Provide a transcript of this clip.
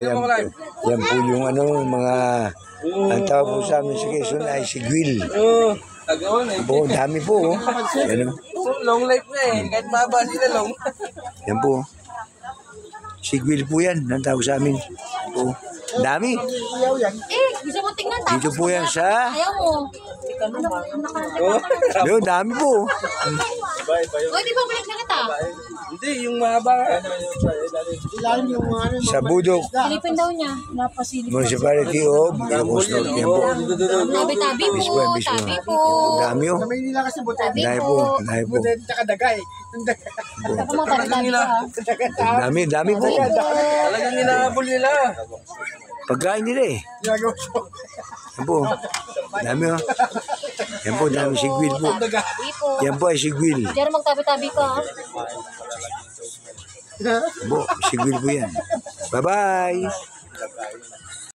Yan, yan po yung mga, ang tawag po sa amin sa Quezon ay sigwil. Tagawan eh. Po, dami po. Yan o. Long life na eh. Kahit mahaba sila long. Yan po. Sigwil po yan, ang tawag sa amin. Po. Dami. Gusto mo tingnan tapos Dito po yan sa... ayaw mo. Yo, dami po. O, di ba balik na kita? Hindi, yung mahaba. Sa Budok Silipin daw niya. Napasilip. Municipality of Ilocos Norte. Yan po. Tabi-tabi po. Bispo, bispo. Tabi po. Dami o. Tabi Dami po. po. Dami po. Ako mo tabi-tabi ka. Dami po. Talagang inahabol nila. Pagkain nila eh. Yan po. Dami o. Yan po, dami sigwil po. Tabi po. Yan po ay sigwil. Diyan magtabi-tabi ka. Po, sigwil po yan. Bye-bye.